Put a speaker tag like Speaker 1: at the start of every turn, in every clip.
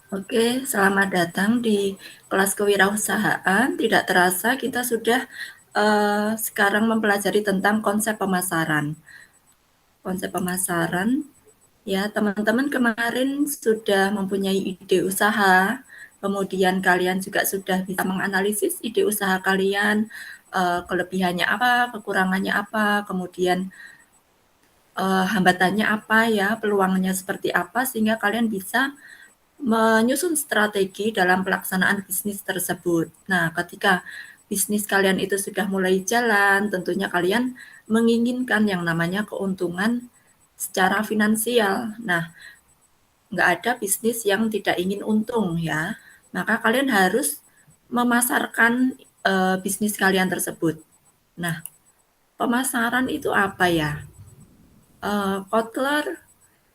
Speaker 1: Oke, selamat datang di kelas kewirausahaan. Tidak terasa kita sudah sekarang mempelajari tentang konsep pemasaran. Konsep pemasaran, ya teman-teman kemarin sudah mempunyai ide usaha, kemudian kalian juga sudah bisa menganalisis ide usaha kalian, kelebihannya apa, kekurangannya apa, kemudian hambatannya apa ya, peluangnya seperti apa, sehingga kalian bisa menyusun strategi dalam pelaksanaan bisnis tersebut. Nah, ketika bisnis kalian itu sudah mulai jalan, tentunya kalian menginginkan yang namanya keuntungan secara finansial. Nah, nggak ada bisnis yang tidak ingin untung ya. Maka kalian harus memasarkan bisnis kalian tersebut. Nah, pemasaran itu apa ya? Kotler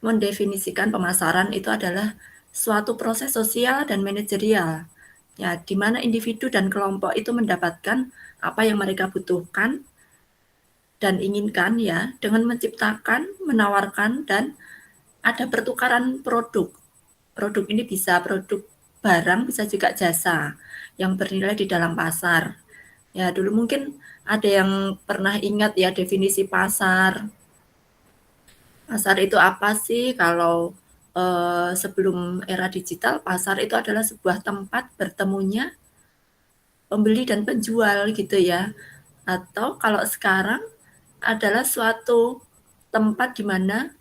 Speaker 1: mendefinisikan pemasaran itu adalah suatu proses sosial dan manajerial, ya, di mana individu dan kelompok itu mendapatkan apa yang mereka butuhkan dan inginkan ya, dengan menciptakan, menawarkan, dan ada pertukaran produk. Produk ini bisa produk barang, bisa juga jasa yang bernilai di dalam pasar. Ya, dulu mungkin ada yang pernah ingat ya definisi pasar. Pasar itu apa sih? Kalau sebelum era digital, pasar itu adalah sebuah tempat bertemunya pembeli dan penjual gitu ya. Atau kalau sekarang adalah suatu tempat di mana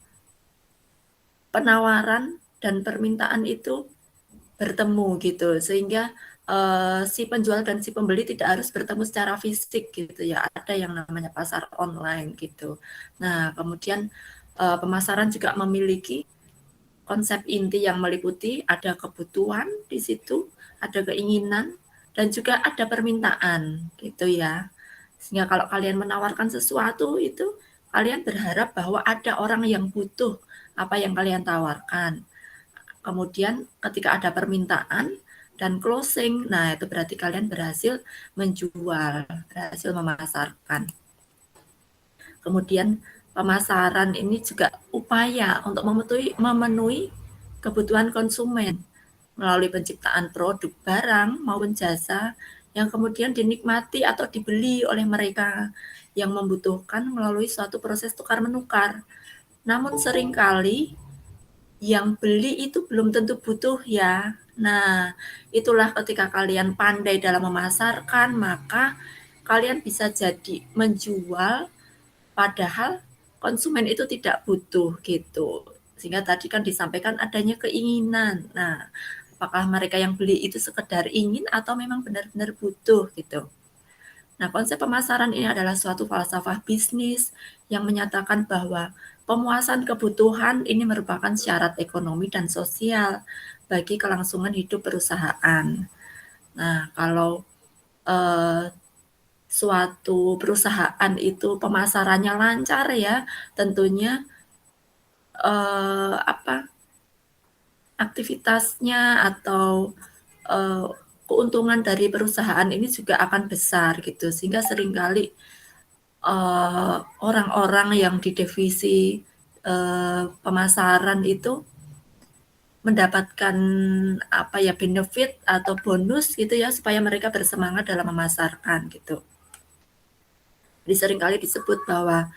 Speaker 1: penawaran dan permintaan itu bertemu gitu. Sehingga si penjual dan si pembeli tidak harus bertemu secara fisik gitu ya. Ada yang namanya pasar online gitu. Nah, kemudian pemasaran juga memiliki konsep inti yang meliputi ada kebutuhan di situ, ada keinginan, dan juga ada permintaan gitu ya. Sehingga kalau kalian menawarkan sesuatu itu, kalian berharap bahwa ada orang yang butuh apa yang kalian tawarkan. Kemudian ketika ada permintaan dan closing, nah itu berarti kalian berhasil menjual, berhasil memasarkan. Kemudian pemasaran ini juga upaya untuk memenuhi kebutuhan konsumen melalui penciptaan produk barang maupun jasa yang kemudian dinikmati atau dibeli oleh mereka yang membutuhkan melalui suatu proses tukar-menukar. Namun seringkali yang beli itu belum tentu butuh ya. Nah, itulah ketika kalian pandai dalam memasarkan, maka kalian bisa jadi menjual padahal konsumen itu tidak butuh gitu. Sehingga tadi kan disampaikan adanya keinginan. Nah, apakah mereka yang beli itu sekedar ingin atau memang benar-benar butuh gitu. Nah, konsep pemasaran ini adalah suatu falsafah bisnis yang menyatakan bahwa pemuasan kebutuhan ini merupakan syarat ekonomi dan sosial bagi kelangsungan hidup perusahaan. Nah, kalau eh, suatu perusahaan itu pemasarannya lancar ya, tentunya apa aktivitasnya atau eh, keuntungan dari perusahaan ini juga akan besar gitu, sehingga seringkali orang-orang yang di divisi pemasaran itu mendapatkan apa ya benefit atau bonus gitu ya supaya mereka bersemangat dalam memasarkan gitu. Jadi seringkali disebut bahwa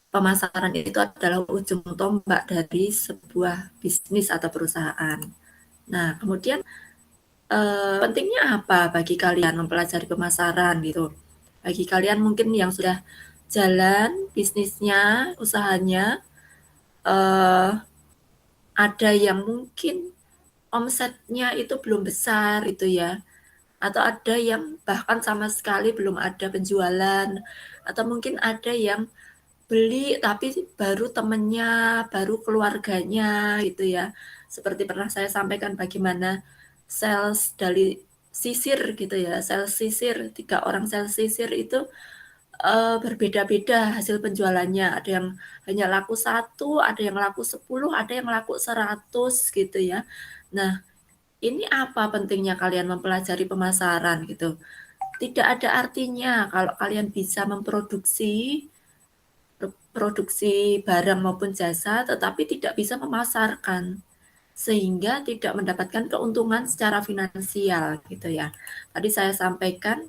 Speaker 1: pemasaran itu adalah ujung tombak dari sebuah bisnis atau perusahaan. Nah, kemudian pentingnya apa bagi kalian mempelajari pemasaran gitu? Bagi kalian mungkin yang sudah jalan bisnisnya, usahanya, eh, ada yang mungkin omsetnya itu belum besar itu ya, atau ada yang bahkan sama sekali belum ada penjualan, atau mungkin ada yang beli tapi baru temennya, baru keluarganya gitu ya. Seperti pernah saya sampaikan bagaimana sales dari sisir gitu ya, sales sisir, 3 orang sales sisir itu berbeda-beda hasil penjualannya. Ada yang hanya laku 1, ada yang laku 10, ada yang laku 100 gitu ya. Nah, ini apa pentingnya kalian mempelajari pemasaran gitu. Tidak ada artinya kalau kalian bisa memproduksi produksi barang maupun jasa tetapi tidak bisa memasarkan. sehingga tidak mendapatkan keuntungan secara finansial gitu ya. Tadi saya sampaikan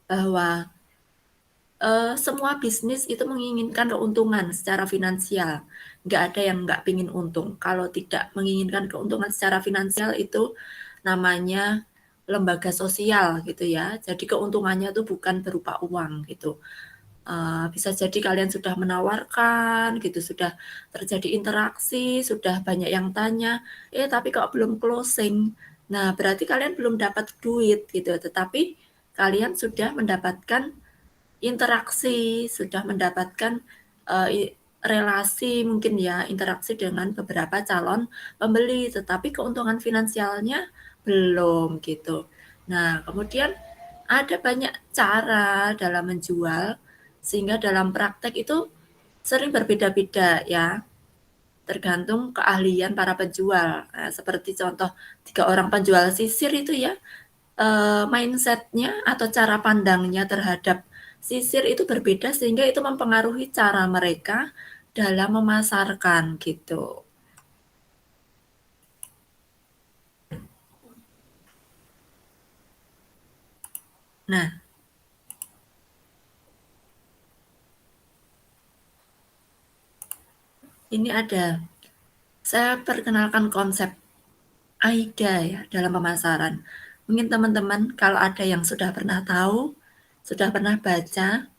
Speaker 1: bahwa semua bisnis itu menginginkan keuntungan secara finansial, nggak ada yang nggak pingin untung. Kalau tidak menginginkan keuntungan secara finansial itu namanya lembaga sosial gitu ya. Jadi keuntungannya itu bukan berupa uang gitu. Bisa jadi kalian sudah menawarkan gitu, sudah terjadi interaksi, sudah banyak yang tanya, tapi kok belum closing. Nah, berarti kalian belum dapat duit gitu, tetapi kalian sudah mendapatkan interaksi, sudah mendapatkan, relasi mungkin ya, interaksi dengan beberapa calon pembeli, tetapi keuntungan finansialnya belum gitu. Nah, kemudian ada banyak cara dalam menjual, sehingga dalam praktek itu sering berbeda-beda ya, tergantung keahlian para penjual. Nah, seperti contoh 3 orang penjual sisir itu ya, mindset-nya atau cara pandangnya terhadap sisir itu berbeda sehingga itu mempengaruhi cara mereka dalam memasarkan gitu. Nah, ini ada, saya perkenalkan konsep AIDA ya dalam pemasaran. Mungkin teman-teman kalau ada yang sudah pernah tahu, sudah pernah baca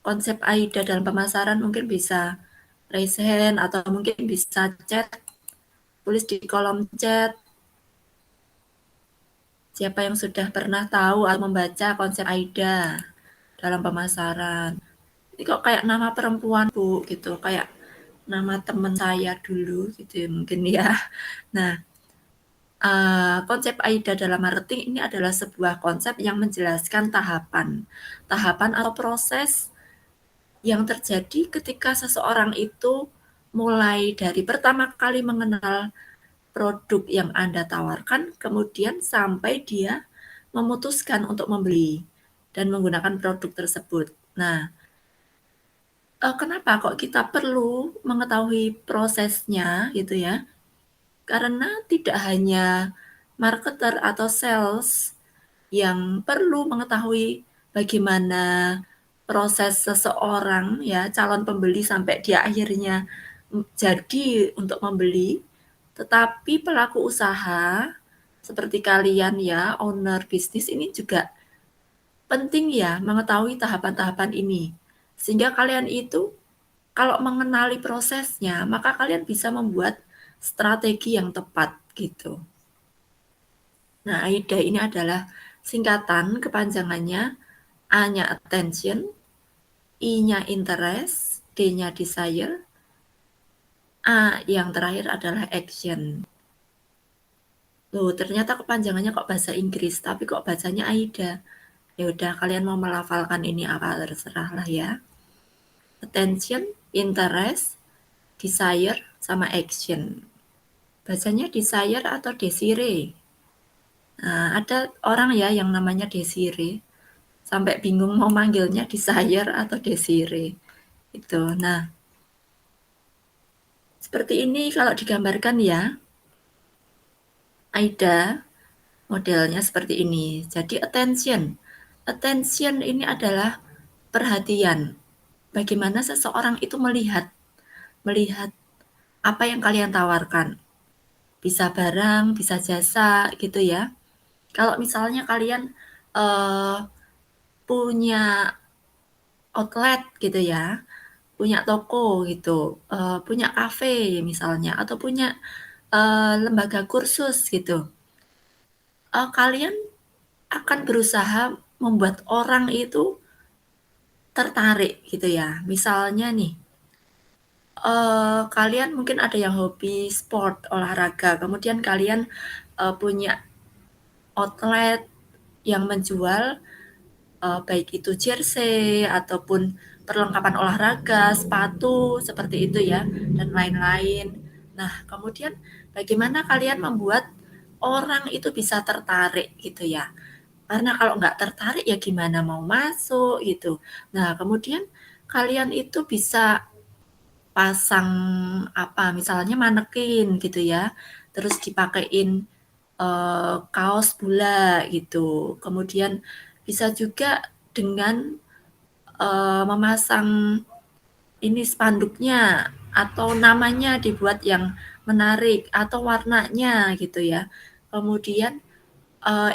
Speaker 1: konsep AIDA dalam pemasaran mungkin bisa raise hand atau mungkin bisa chat, tulis di kolom chat siapa yang sudah pernah tahu atau membaca konsep AIDA dalam pemasaran. Ini kok kayak nama perempuan Bu gitu, kayak nama teman saya dulu gitu ya mungkin ya. Nah, konsep AIDA dalam arti ini adalah sebuah konsep yang menjelaskan tahapan. Tahapan atau proses yang terjadi ketika seseorang itu mulai dari pertama kali mengenal produk yang Anda tawarkan, kemudian sampai dia memutuskan untuk membeli dan menggunakan produk tersebut. Nah, kenapa kok kita perlu mengetahui prosesnya gitu ya? Karena tidak hanya marketer atau sales yang perlu mengetahui bagaimana proses seseorang ya, calon pembeli sampai dia akhirnya jadi untuk membeli, tetapi pelaku usaha seperti kalian ya, owner bisnis ini juga penting ya mengetahui tahapan-tahapan ini. Sehingga kalian itu kalau mengenali prosesnya, maka kalian bisa membuat strategi yang tepat gitu. Nah, AIDA ini adalah singkatan kepanjangannya A-nya attention, I-nya interest, D-nya desire, A yang terakhir adalah action. Loh, ternyata kepanjangannya kok bahasa Inggris, tapi kok bacanya AIDA. Ya udah, kalian mau melafalkan ini apa terserah lah ya. Attention, interest, desire, sama action. Bacanya desire atau desire. Nah, ada orang ya yang namanya Desire, sampai bingung mau manggilnya Desire atau Desire. Itu. Nah, seperti ini kalau digambarkan ya. AIDA modelnya seperti ini. Jadi attention. Attention ini adalah perhatian. Bagaimana seseorang itu melihat apa yang kalian tawarkan. Bisa barang, bisa jasa gitu ya. Kalau misalnya kalian uh, punya outlet gitu ya, punya toko gitu, punya kafe misalnya, atau punya lembaga kursus gitu, kalian akan berusaha membuat orang itu tertarik gitu ya. Misalnya nih, kalian mungkin ada yang hobi sport, olahraga, kemudian kalian punya outlet yang menjual baik itu jersey ataupun perlengkapan olahraga, sepatu seperti itu ya, dan lain-lain. Nah, kemudian bagaimana kalian membuat orang itu bisa tertarik gitu ya? Karena kalau nggak tertarik ya gimana mau masuk gitu. Nah, kemudian kalian itu bisa pasang apa, misalnya manekin gitu ya, terus dipakein, kaos bola gitu. Kemudian bisa juga dengan, memasang ini spanduknya atau namanya dibuat yang menarik atau warnanya gitu ya. Kemudian,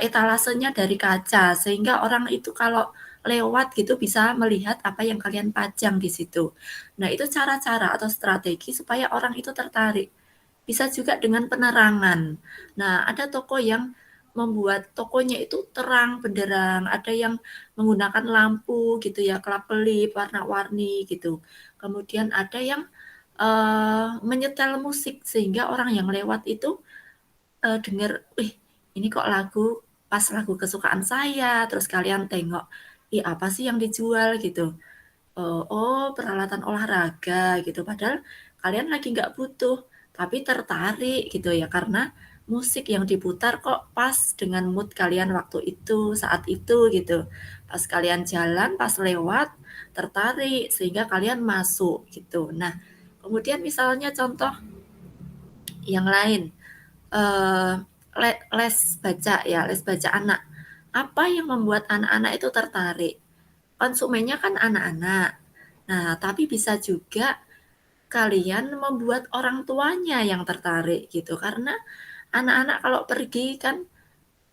Speaker 1: etalasenya dari kaca sehingga orang itu kalau lewat gitu bisa melihat apa yang kalian pajang di situ. Nah, itu cara-cara atau strategi supaya orang itu tertarik. Bisa juga dengan penerangan. Nah, ada toko yang membuat tokonya itu terang benderang, ada yang menggunakan lampu gitu ya, kelap-kelip, warna-warni gitu. Kemudian ada yang, menyetel musik sehingga orang yang lewat itu, denger, "Wih, ini kok lagu kesukaan saya," terus kalian tengok, "Ih, apa sih yang dijual?" gitu. Oh, peralatan olahraga gitu, padahal kalian lagi nggak butuh, tapi tertarik gitu ya, karena musik yang diputar kok pas dengan mood kalian waktu itu, saat itu gitu. Pas kalian jalan, pas lewat, tertarik sehingga kalian masuk gitu. Nah, kemudian misalnya contoh yang lain, eee, les baca ya, les baca anak. Apa yang membuat anak-anak itu tertarik? Konsumennya kan anak-anak. Nah, tapi bisa juga kalian membuat orang tuanya yang tertarik gitu, karena anak-anak kalau pergi kan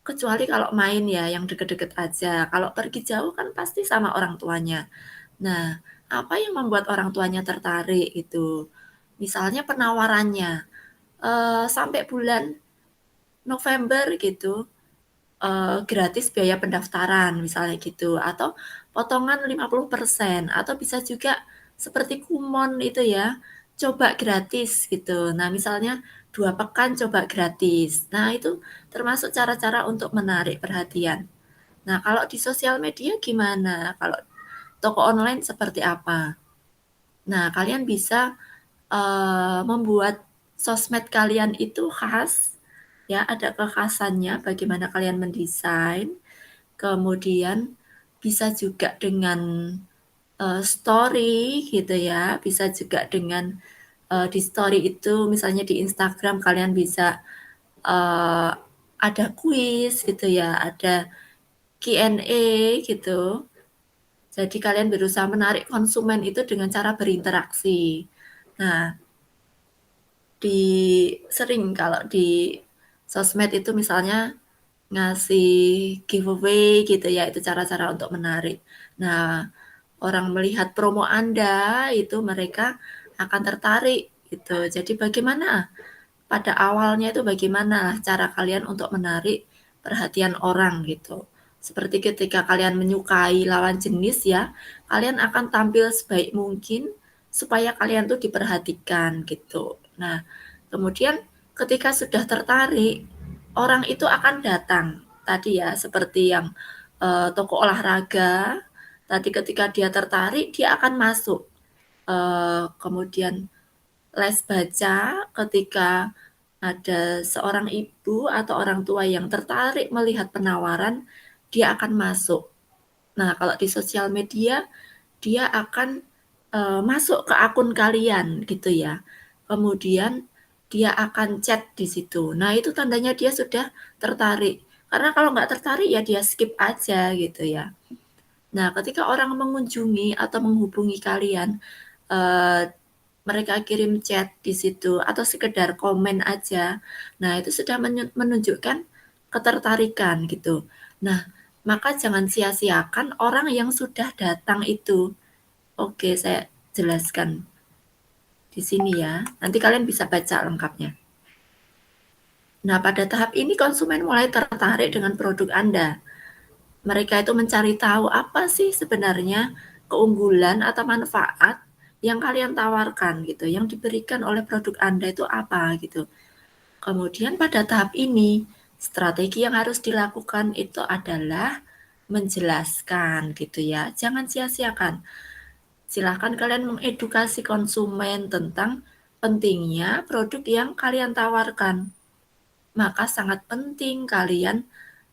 Speaker 1: kecuali kalau main ya yang deket-deket aja, kalau pergi jauh kan pasti sama orang tuanya. Nah, apa yang membuat orang tuanya tertarik itu? Misalnya penawarannya, sampai bulan November gitu, gratis biaya pendaftaran misalnya gitu, atau potongan 50% atau bisa juga seperti Kumon itu ya, coba gratis gitu. Nah, misalnya 2 pekan coba gratis. Nah, itu termasuk cara-cara untuk menarik perhatian. Nah, kalau di sosial media gimana? Kalau toko online seperti apa? Nah, kalian bisa, membuat sosmed kalian itu khas, ya, ada kekhasannya bagaimana kalian mendesain. Kemudian bisa juga dengan, story gitu ya, bisa juga dengan, di story itu misalnya di Instagram kalian bisa, eee, ada kuis gitu ya, ada Q&A gitu. Jadi kalian berusaha menarik konsumen itu dengan cara berinteraksi. Nah, kalau di sosmed itu misalnya ngasih giveaway gitu ya, itu cara-cara untuk menarik. Nah, orang melihat promo Anda, itu mereka akan tertarik gitu. Jadi bagaimana pada awalnya itu bagaimana cara kalian untuk menarik perhatian orang gitu. Seperti ketika kalian menyukai lawan jenis ya, kalian akan tampil sebaik mungkin supaya kalian tuh diperhatikan gitu. Nah, kemudian ketika sudah tertarik, orang itu akan datang. Tadi ya seperti yang toko olahraga, tadi ketika dia tertarik dia akan masuk. Kemudian les baca ketika ada seorang ibu atau orang tua yang tertarik melihat penawaran, dia akan masuk. Nah, kalau di sosial media, dia akan, masuk ke akun kalian gitu ya. Kemudian dia akan chat di situ. Nah, itu tandanya dia sudah tertarik. Karena kalau nggak tertarik ya dia skip aja gitu ya. Nah, ketika orang mengunjungi atau menghubungi kalian, eee, mereka kirim chat di situ atau sekedar komen aja. Nah, itu sudah menunjukkan ketertarikan gitu. Nah, maka jangan sia-siakan orang yang sudah datang itu. Oke, saya jelaskan di sini ya. Nanti kalian bisa baca lengkapnya. Nah, pada tahap ini konsumen mulai tertarik dengan produk Anda. Mereka itu mencari tahu apa sih sebenarnya keunggulan atau manfaat yang kalian tawarkan gitu, yang diberikan oleh produk Anda itu apa gitu. Kemudian pada tahap ini, strategi yang harus dilakukan itu adalah menjelaskan gitu ya, jangan sia-siakan. Silahkan kalian mengedukasi konsumen tentang pentingnya produk yang kalian tawarkan. Maka sangat penting kalian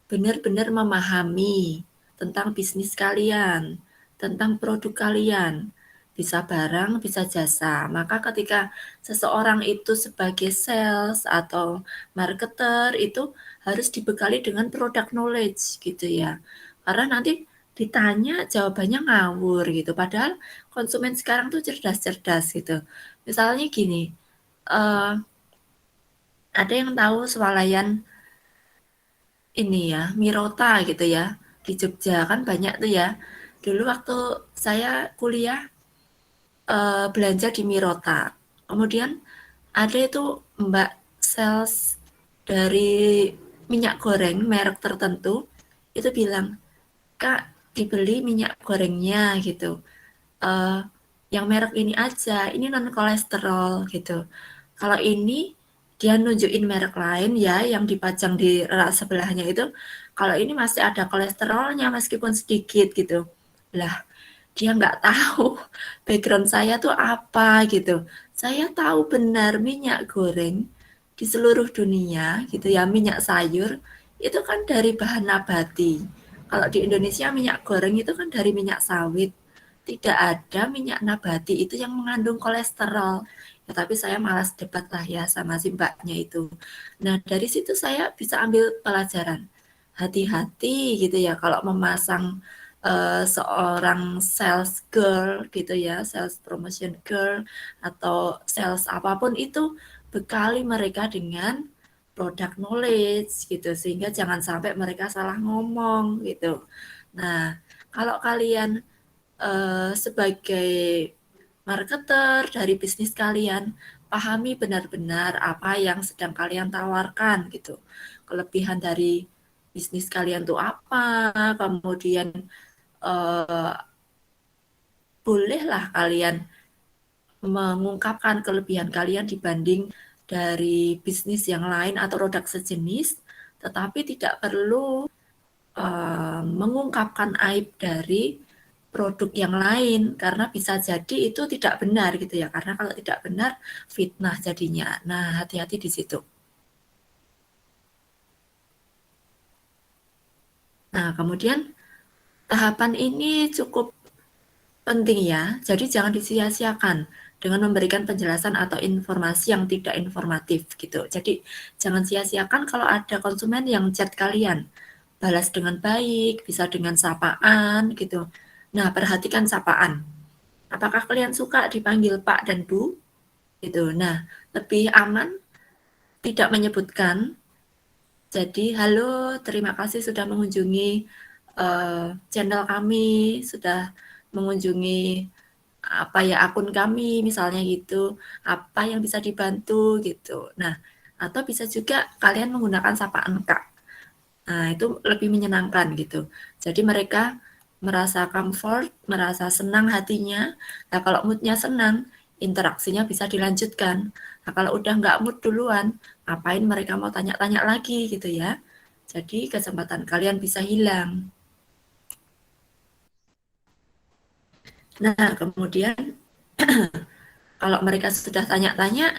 Speaker 1: benar-benar memahami tentang bisnis kalian, tentang produk kalian. bisa barang, bisa jasa. Maka ketika seseorang itu sebagai sales atau marketer itu harus dibekali dengan product knowledge gitu ya. Karena nanti ditanya jawabannya ngawur gitu. Padahal konsumen sekarang tuh cerdas-cerdas gitu. Misalnya gini, ada yang tahu swalayan ini ya, Mirota gitu ya. Di Jogja kan banyak tuh ya. Dulu waktu saya kuliah belanja di Mirota. Kemudian ada itu Mbak sales dari minyak goreng merek tertentu itu bilang, "Kak, dibeli minyak gorengnya," gitu. "eh, yang merek ini aja, ini non kolesterol," gitu. Kalau ini dia nunjukin merek lain ya yang dipajang di rak sebelahnya itu, "Kalau ini masih ada kolesterolnya meskipun sedikit," gitu. Lah, dia nggak tahu background saya tuh apa gitu. Saya tahu benar minyak goreng di seluruh dunia gitu ya, minyak sayur itu kan dari bahan nabati. Kalau di Indonesia minyak goreng itu kan dari minyak sawit. Tidak ada minyak nabati itu yang mengandung kolesterol. Ya, tapi saya malas debat lah ya sama si mbaknya itu. Nah, dari situ saya bisa ambil pelajaran. Hati-hati gitu ya kalau memasang seorang sales girl gitu ya, sales promotion girl atau sales apapun itu bekali mereka dengan product knowledge gitu sehingga jangan sampai mereka salah ngomong gitu. Nah, kalau kalian sebagai marketer dari bisnis kalian, pahami benar-benar apa yang sedang kalian tawarkan gitu. Kelebihan dari bisnis kalian tuh apa, kemudian eh, bolehlah kalian mengungkapkan kelebihan kalian dibanding dari bisnis yang lain atau produk sejenis, tetapi tidak perlu mengungkapkan aib dari produk yang lain karena bisa jadi itu tidak benar gitu ya. Karena kalau tidak benar fitnah jadinya. Nah, hati-hati di situ. Nah, kemudian tahapan ini cukup penting ya, jadi jangan disia-siakan dengan memberikan penjelasan atau informasi yang tidak informatif gitu. Jadi jangan sia-siakan kalau ada konsumen yang chat kalian, balas dengan baik, bisa dengan sapaan gitu. Nah, perhatikan sapaan. Apakah kalian suka dipanggil Pak dan Bu? Gitu. Nah, lebih aman tidak menyebutkan. Jadi, halo, terima kasih sudah mengunjungi channel kami, sudah mengunjungi apa ya akun kami misalnya gitu, apa yang bisa dibantu gitu. Nah, atau bisa juga kalian menggunakan sapaan Kak. Nah, itu lebih menyenangkan gitu. Jadi mereka merasa comfort, merasa senang hatinya. Nah, kalau moodnya senang, interaksinya bisa dilanjutkan. Nah, kalau udah nggak mood duluan, ngapain mereka mau tanya-tanya lagi gitu ya. Jadi kesempatan kalian bisa hilang. Nah, kemudian kalau mereka sudah tanya-tanya,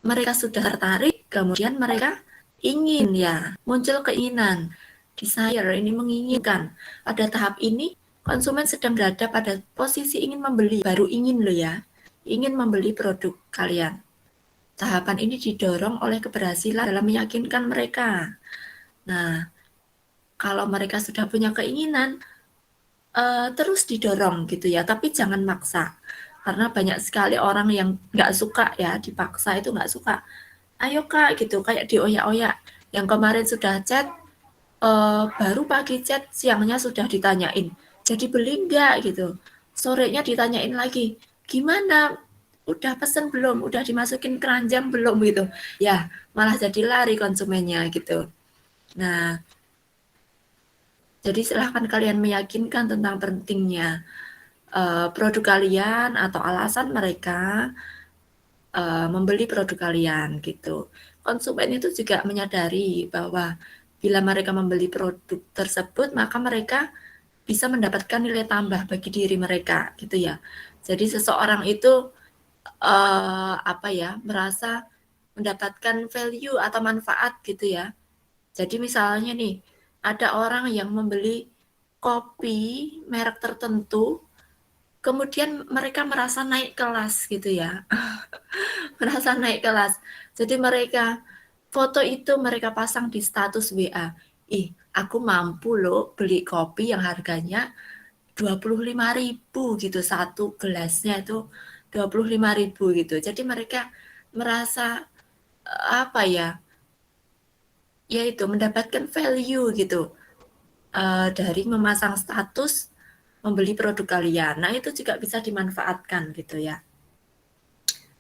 Speaker 1: mereka sudah tertarik, kemudian mereka ingin ya, muncul keinginan, desire, ini menginginkan. Pada tahap ini, konsumen sedang berada pada posisi ingin membeli, baru ingin loh ya, ingin membeli produk kalian. Tahapan ini didorong oleh keberhasilan dalam meyakinkan mereka. Nah, kalau mereka sudah punya keinginan, terus didorong gitu ya, tapi jangan maksa. Karena banyak sekali orang yang nggak suka ya, dipaksa itu nggak suka. Ayo Kak gitu, kayak dioyak-oyak. Yang kemarin sudah chat, baru pagi chat, siangnya sudah ditanyain, "Jadi beli nggak?" gitu. Sorenya ditanyain lagi, "Gimana? Udah pesen belum? Udah dimasukin keranjang belum?" gitu. Ya, malah jadi lari konsumennya gitu. Nah, jadi silahkan kalian meyakinkan tentang pentingnya produk kalian atau alasan mereka membeli produk kalian gitu. Konsumen itu juga menyadari bahwa bila mereka membeli produk tersebut maka mereka bisa mendapatkan nilai tambah bagi diri mereka gitu ya. Jadi seseorang itu apa ya merasa mendapatkan value atau manfaat gitu ya. Jadi misalnya nih ada orang yang membeli kopi merek tertentu kemudian mereka merasa naik kelas gitu ya, merasa naik kelas. Jadi mereka foto itu mereka pasang di status WA, "Ih, aku mampu loh beli kopi yang harganya 25.000 gitu, satu gelasnya itu 25.000 gitu." Jadi mereka merasa, apa ya, yaitu mendapatkan value gitu, dari memasang status membeli produk kalian. Nah, itu juga bisa dimanfaatkan gitu ya.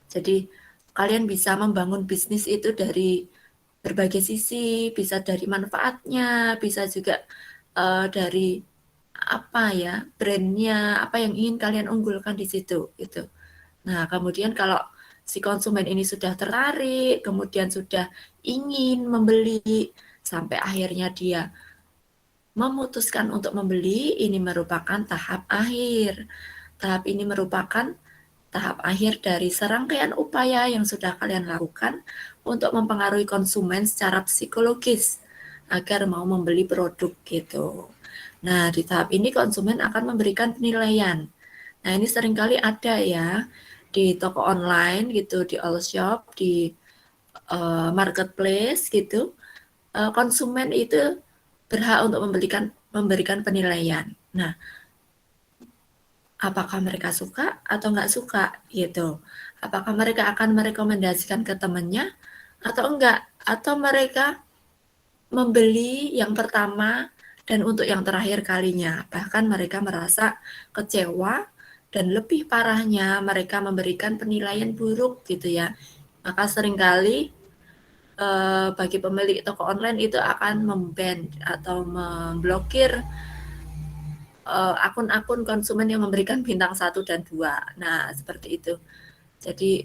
Speaker 1: Jadi kalian bisa membangun bisnis itu dari berbagai sisi, bisa dari manfaatnya, bisa juga dari apa ya, brandnya, apa yang ingin kalian unggulkan di situ gitu. Nah, kemudian kalau si konsumen ini sudah tertarik, kemudian sudah ingin membeli, sampai akhirnya dia memutuskan untuk membeli, ini merupakan tahap akhir. Tahap ini merupakan tahap akhir dari serangkaian upaya yang sudah kalian lakukan untuk mempengaruhi konsumen secara psikologis agar mau membeli produk gitu. Nah, di tahap ini konsumen akan memberikan penilaian. Nah, ini seringkali ada ya di toko online gitu, di all shop, di marketplace gitu. Konsumen itu berhak untuk memberikan penilaian. Nah, apakah mereka suka atau nggak suka gitu? Apakah mereka akan merekomendasikan ke temannya atau enggak? Atau mereka membeli yang pertama dan untuk yang terakhir kalinya. Bahkan mereka merasa kecewa dan lebih parahnya mereka memberikan penilaian buruk gitu ya. Maka seringkali bagi pemilik toko online itu akan memban atau memblokir akun-akun konsumen yang memberikan bintang 1 dan 2. Nah, seperti itu. Jadi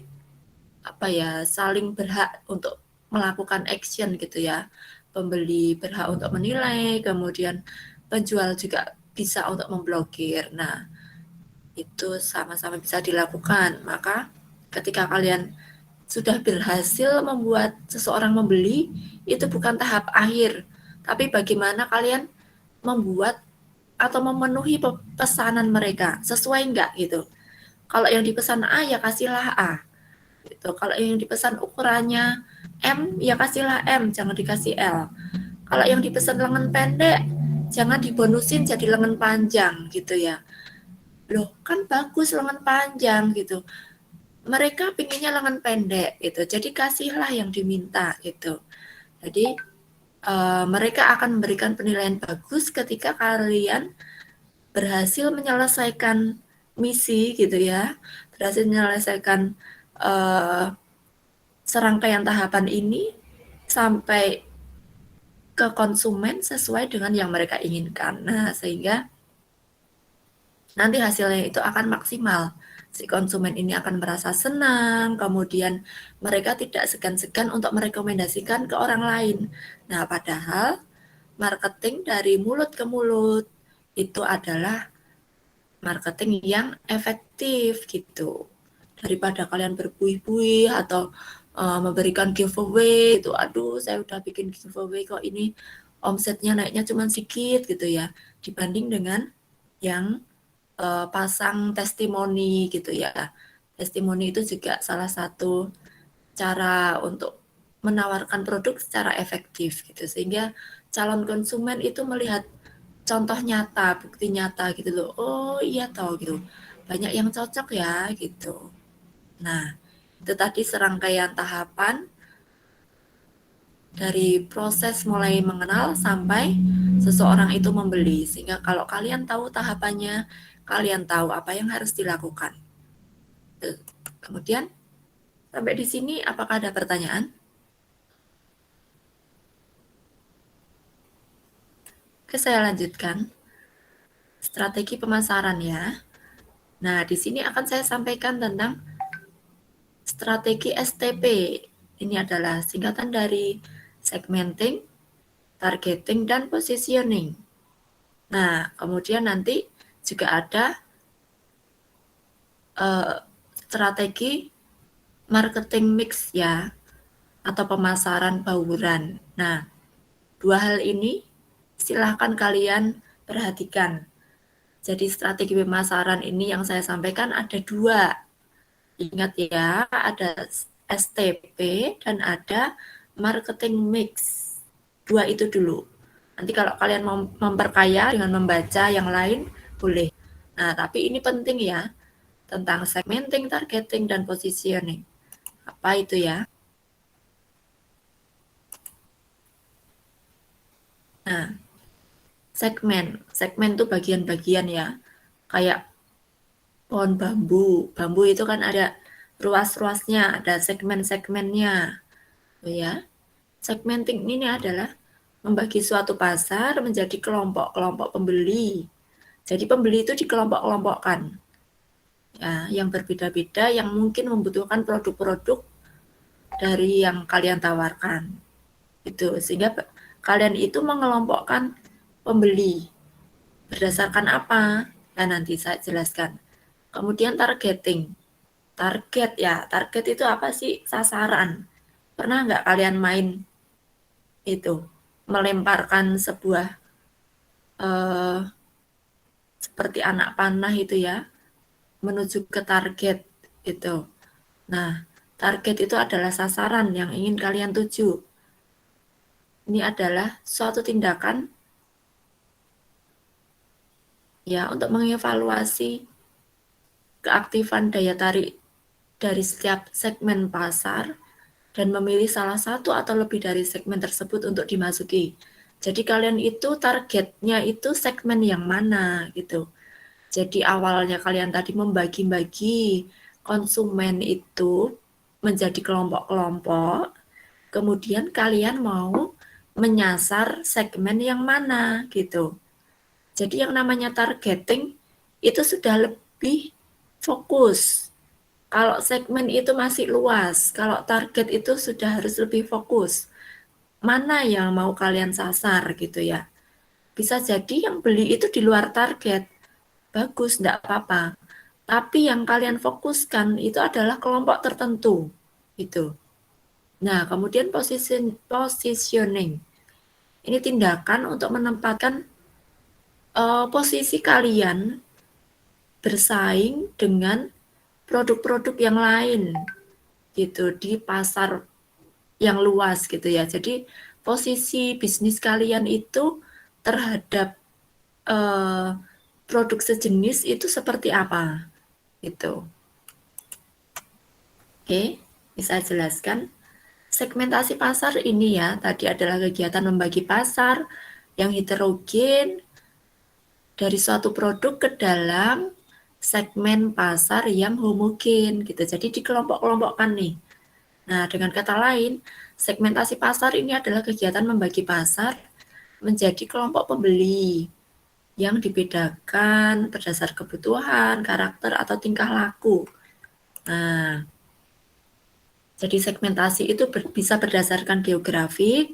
Speaker 1: apa ya, saling berhak untuk melakukan action gitu ya. Pembeli berhak untuk menilai, kemudian penjual juga bisa untuk memblokir. Nah, itu sama-sama bisa dilakukan. Maka ketika kalian sudah berhasil membuat seseorang membeli, itu bukan tahap akhir, tapi bagaimana kalian membuat atau memenuhi pesanan mereka sesuai enggak gitu. Kalau yang dipesan A ya kasihlah A gitu. Kalau yang dipesan ukurannya M ya kasihlah M, jangan dikasih L. Kalau yang dipesan lengan pendek jangan dibonusin jadi lengan panjang gitu ya. Loh, kan bagus lengan panjang gitu. Mereka pinginnya lengan pendek gitu. Jadi kasihlah yang diminta gitu. Jadi mereka akan memberikan penilaian bagus ketika kalian berhasil menyelesaikan misi gitu ya, berhasil menyelesaikan serangkaian tahapan ini sampai ke konsumen sesuai dengan yang mereka inginkan. Nah, sehingga nanti hasilnya itu akan maksimal. Si konsumen ini akan merasa senang, kemudian mereka tidak segan-segan untuk merekomendasikan ke orang lain. Nah, padahal marketing dari mulut ke mulut itu adalah marketing yang efektif gitu. Daripada kalian berbuih-buih atau memberikan giveaway itu, aduh saya udah bikin giveaway kok ini omsetnya naiknya cuma sedikit gitu ya, dibanding dengan yang pasang testimoni gitu ya. Testimoni itu juga salah satu cara untuk menawarkan produk secara efektif gitu, sehingga calon konsumen itu melihat contoh nyata, bukti nyata gitu loh. Oh iya toh gitu. Banyak yang cocok ya gitu. Nah, itu tadi serangkaian tahapan dari proses mulai mengenal sampai seseorang itu membeli. Sehingga kalau kalian tahu tahapannya, kalian tahu apa yang harus dilakukan. Kemudian sampai di sini apakah ada pertanyaan? Oke, saya lanjutkan. Strategi pemasaran ya. Nah, di sini akan saya sampaikan tentang strategi STP. Ini adalah singkatan dari segmenting, targeting, dan positioning. Nah, kemudian nanti juga ada strategi marketing mix ya, atau pemasaran bauran. Nah, dua hal ini silahkan kalian perhatikan. Jadi strategi pemasaran ini yang saya sampaikan ada 2. Ingat ya, ada STP dan ada marketing mix. 2 itu dulu. Nanti kalau kalian mau memperkaya dengan membaca yang lain, boleh. Nah, tapi ini penting ya, tentang segmenting, targeting, dan positioning. Apa itu ya? Nah, segmen itu bagian-bagian ya. Kayak pohon bambu. Bambu itu kan ada ruas-ruasnya, ada segmen-segmennya. Oh ya. Segmenting ini adalah membagi suatu pasar menjadi kelompok-kelompok pembeli. Jadi pembeli itu dikelompok-kelompokkan. Ya, yang berbeda-beda yang mungkin membutuhkan produk-produk dari yang kalian tawarkan. Itu sehingga kalian itu mengelompokkan pembeli. Berdasarkan apa? Nah, nanti saya jelaskan. Kemudian targeting. Target itu apa sih? Sasaran. Pernah nggak kalian main itu? Melemparkan sebuah seperti anak panah itu ya, menuju ke target itu. Nah, target itu adalah sasaran yang ingin kalian tuju. Ini adalah suatu tindakan ya untuk mengevaluasi keaktifan daya tarik dari setiap segmen pasar dan memilih salah satu atau lebih dari segmen tersebut untuk dimasuki. Jadi kalian itu targetnya itu segmen yang mana gitu. Jadi awalnya kalian tadi membagi-bagi konsumen itu menjadi kelompok-kelompok, kemudian kalian mau menyasar segmen yang mana gitu. Jadi yang namanya targeting itu sudah lebih fokus. Kalau segmen itu masih luas, kalau target itu sudah harus lebih fokus. Mana yang mau kalian sasar gitu ya. Bisa jadi yang beli itu di luar target. Bagus, enggak apa-apa. Tapi yang kalian fokuskan itu adalah kelompok tertentu. Gitu. Nah, kemudian positioning. Ini tindakan untuk menempatkan posisi kalian bersaing dengan produk-produk yang lain gitu di pasar yang luas gitu ya. Jadi posisi bisnis kalian itu terhadap produk sejenis itu seperti apa gitu. Oke, bisa jelaskan. Segmentasi pasar ini ya, tadi adalah kegiatan membagi pasar yang heterogen dari suatu produk ke dalam segmen pasar yang homogen gitu. Jadi dikelompok-kelompokkan nih. Nah, dengan kata lain, segmentasi pasar ini adalah kegiatan membagi pasar menjadi kelompok pembeli yang dibedakan berdasar kebutuhan, karakter, atau tingkah laku. Nah, jadi segmentasi itu bisa berdasarkan geografik.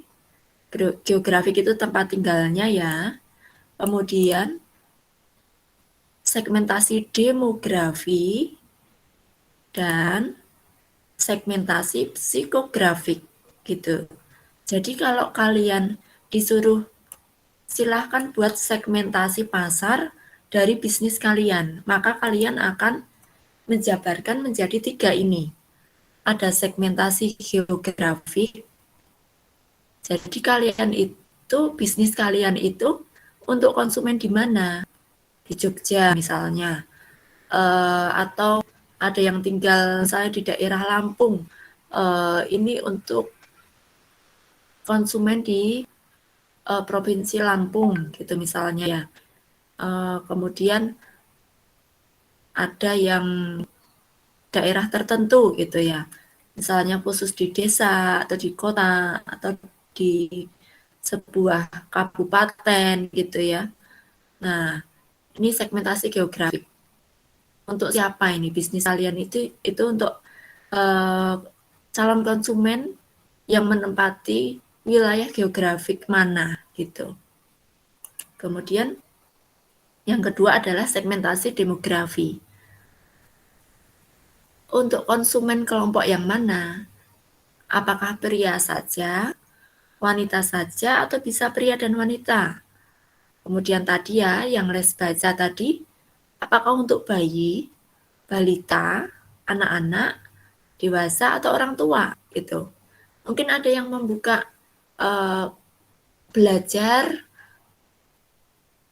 Speaker 1: Geografik itu tempat tinggalnya ya. Kemudian segmentasi demografi dan segmentasi psikografik gitu. Jadi kalau kalian disuruh silahkan buat segmentasi pasar dari bisnis kalian, maka kalian akan menjabarkan menjadi 3 ini. Ada segmentasi geografik. Jadi kalian itu, bisnis kalian itu untuk konsumen di mana? Di Jogja misalnya. Atau ada yang tinggal saya di daerah Lampung. Ini untuk konsumen di Provinsi Lampung gitu misalnya ya. Kemudian ada yang daerah tertentu gitu ya. Misalnya khusus di desa atau di kota atau di sebuah kabupaten gitu ya. Nah, ini segmentasi geografik. Untuk siapa ini bisnis kalian itu untuk calon konsumen yang menempati wilayah geografik mana gitu. Kemudian yang kedua adalah segmentasi demografi. Untuk konsumen kelompok yang mana? Apakah pria saja, wanita saja, atau bisa pria dan wanita? Kemudian tadi ya, yang les baca tadi, apakah untuk bayi, balita, anak-anak, dewasa, atau orang tua gitu. Mungkin ada yang membuka belajar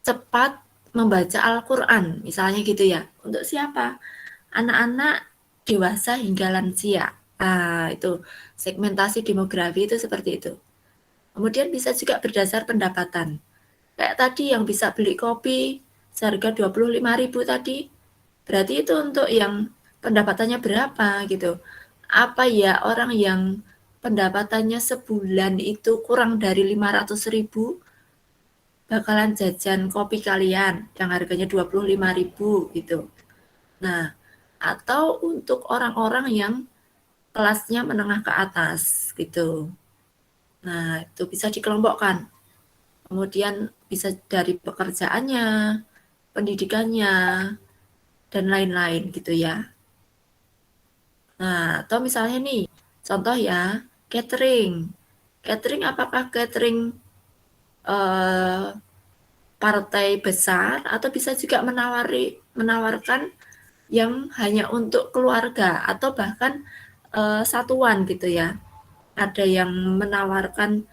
Speaker 1: cepat membaca Al-Quran, misalnya gitu ya. Untuk siapa? Anak-anak, dewasa, hingga lansia. Nah, itu segmentasi demografi itu seperti itu. Kemudian bisa juga berdasar pendapatan. Kayak tadi yang bisa beli kopi seharga 25.000 tadi, berarti itu untuk yang pendapatannya berapa gitu. Apa ya orang yang pendapatannya sebulan itu kurang dari 500.000 bakalan jajan kopi kalian yang harganya 25.000 gitu. Nah, atau untuk orang-orang yang kelasnya menengah ke atas gitu. Nah, itu bisa dikelompokkan. Kemudian bisa dari pekerjaannya, pendidikannya, dan lain-lain gitu ya. Nah, atau misalnya nih, contoh ya, catering. Catering apakah catering eh, partai besar atau bisa juga menawarkan yang hanya untuk keluarga atau bahkan satuan gitu ya. Ada yang menawarkan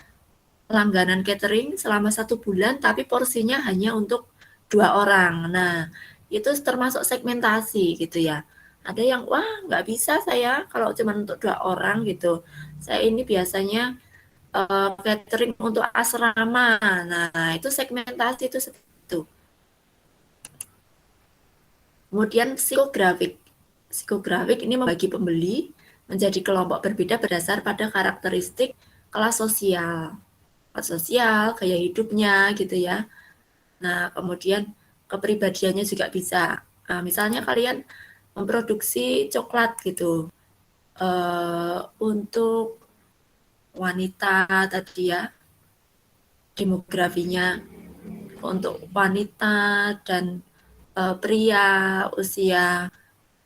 Speaker 1: langganan catering selama 1 bulan tapi porsinya hanya untuk 2 orang. Nah, itu termasuk segmentasi gitu ya. Ada yang wah nggak bisa saya kalau cuma untuk 2 orang gitu. Saya ini biasanya catering untuk asrama. Nah, itu segmentasi itu itu. Kemudian psikografik. Psikografik ini membagi pembeli menjadi kelompok berbeda berdasar pada karakteristik kelas sosial. Kelas sosial, gaya hidupnya gitu ya. Nah, kemudian kepribadiannya juga bisa. Nah, misalnya kalian memproduksi coklat gitu. Untuk wanita tadi ya, demografinya untuk wanita dan pria usia